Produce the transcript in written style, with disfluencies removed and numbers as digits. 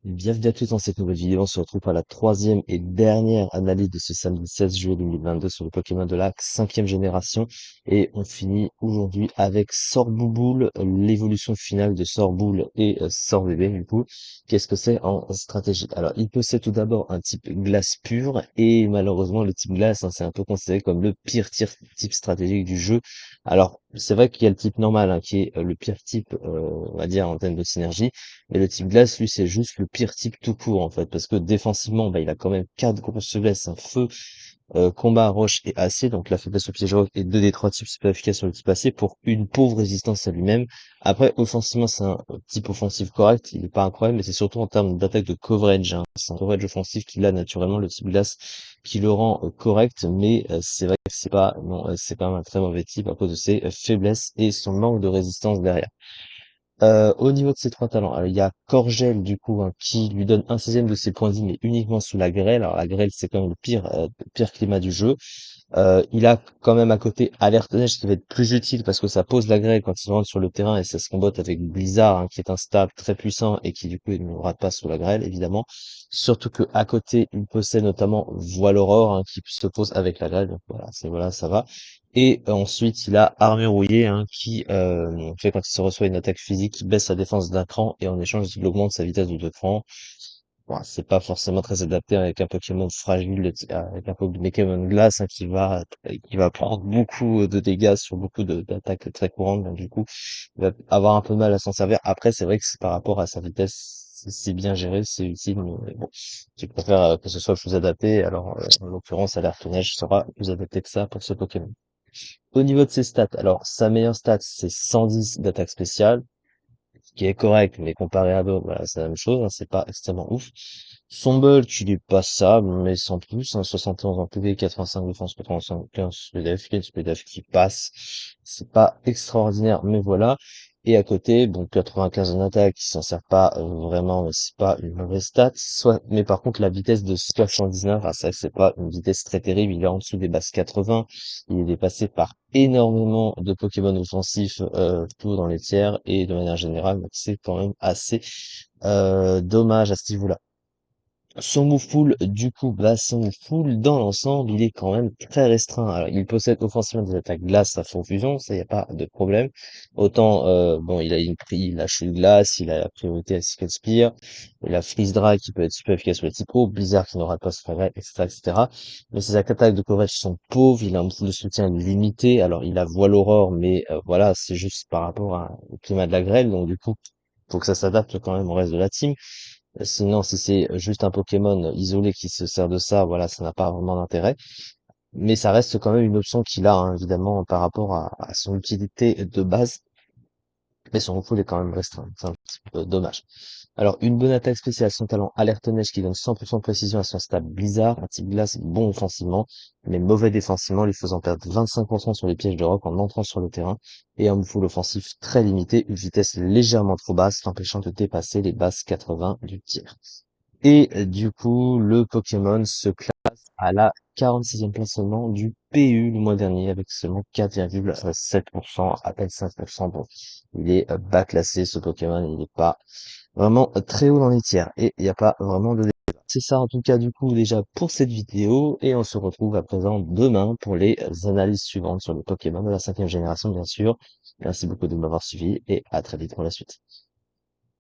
Bienvenue à tous dans cette nouvelle vidéo. On se retrouve pour la troisième et dernière analyse de ce samedi 16 juillet 2022 sur le Pokémon de la cinquième génération. Et on finit aujourd'hui avec Sorbouboule, l'évolution finale de Sorboule et Sorbébé du coup. Qu'est-ce que c'est en stratégie? Alors, il possède tout d'abord un type glace pur et malheureusement le type glace, hein, c'est un peu considéré comme le pire type stratégique du jeu. Alors, c'est vrai qu'il y a le type normal, hein, qui est le pire type, on va dire, en termes de synergie. Et le type glace, lui, c'est juste le pire type tout court, en fait, parce que défensivement, bah, il a quand même quatre grosses faiblesses, un feu, combat, roche et acier, donc la faiblesse au piège rock et deux des trois types super efficaces sur le type acier pour une pauvre résistance à lui-même. Après, offensivement, c'est un type offensif correct, il est pas incroyable, mais c'est surtout en termes d'attaque de coverage, hein. C'est un coverage offensif qu'il a naturellement, le type glace, qui le rend correct, mais c'est vrai que c'est pas, non, c'est quand même un très mauvais type à cause de ses faiblesses et son manque de résistance derrière. Au niveau de ses trois talents, alors il y a Corgel du coup, hein, qui lui donne un sixième de ses points de vie, mais uniquement sous la grêle. Alors la grêle, c'est quand même le pire climat du jeu. Il a quand même à côté Alerte Neige qui va être plus utile parce que ça pose la grêle quand il rentre sur le terrain et ça se combotte avec Blizzard, hein, qui est un stab très puissant et qui du coup il ne rate pas sous la grêle évidemment. Surtout que à côté il possède notamment Voile Aurore, hein, qui se pose avec la grêle. Donc voilà, ça va. Et ensuite il a Armure Rouillée, hein, qui fait quand il se reçoit une attaque physique, qui baisse sa défense d'un cran et en échange il augmente sa vitesse de 2 crans. Bon, c'est pas forcément très adapté avec un Pokémon fragile, avec un Pokémon glace, hein, qui va prendre beaucoup de dégâts sur beaucoup d'attaques très courantes. Donc, du coup, il va avoir un peu de mal à s'en servir. Après, c'est vrai que c'est par rapport à sa vitesse, c'est bien géré, c'est utile, mais bon, tu préfères que ce soit plus adapté. Alors, en l'occurrence, Alerte Neige sera plus adapté que ça pour ce Pokémon. Au niveau de ses stats, alors, sa meilleure stat, c'est 110 d'attaque spéciale, qui est correct, mais comparé à d'autres, voilà, c'est la même chose, hein, c'est pas extrêmement ouf. Son bulk, il est passable, mais sans plus, hein, 71 en PV, 85 défense, 85 SPDF, il y a une SPDF qui passe. C'est pas extraordinaire, mais voilà. Et à côté, bon, 95 en attaque, il s'en sert pas vraiment, mais c'est pas une mauvaise stat. Mais par contre, la vitesse de 79, ah, ça, c'est pas une vitesse très terrible, il est en dessous des bases 80. Il est dépassé par énormément de Pokémon offensifs, tôt dans les tiers, et de manière générale, donc c'est quand même assez dommage à ce niveau-là. Son move pool, du coup, bah, son move pool, dans l'ensemble, il est quand même très restreint. Alors, il possède offensivement des attaques glace à fond fusion, ça y a pas de problème. Autant, bon, il a Chute Glace, il a la priorité à Cyclone Spear, il a Freeze Dry qui peut être super efficace sur les typos, Blizzard qui n'aura pas ce progrès, etc., etc. Mais ses attaques de coverage sont pauvres, il a un pool de soutien limité, alors il a Voile Aurore, mais voilà, c'est juste par rapport au climat de la grêle, donc du coup, faut que ça s'adapte quand même au reste de la team. Sinon, si c'est juste un Pokémon isolé qui se sert de ça, voilà, ça n'a pas vraiment d'intérêt. Mais ça reste quand même une option qu'il a, hein, évidemment, par rapport à son utilité de base. Mais son pool est quand même restreint. C'est un petit peu dommage. Alors, une bonne attaque spéciale, son talent Alerte Neige qui donne 100% de précision à son stab Blizzard, un type glace bon offensivement, mais mauvais défensivement, lui faisant perdre 25% sur les pièges de roc en entrant sur le terrain, et un full offensif très limité, une vitesse légèrement trop basse, l'empêchant de dépasser les bases 80 du tir. Et du coup, le Pokémon se classe à la 46e place seulement du PU le mois dernier avec seulement 4,7%, à peine 5%. Bon, il est bas classé ce Pokémon, il n'est pas vraiment très haut dans les tiers et il n'y a pas vraiment de débat. C'est ça en tout cas du coup déjà pour cette vidéo et on se retrouve à présent demain pour les analyses suivantes sur les Pokémon de la cinquième génération bien sûr. Merci beaucoup de m'avoir suivi et à très vite pour la suite.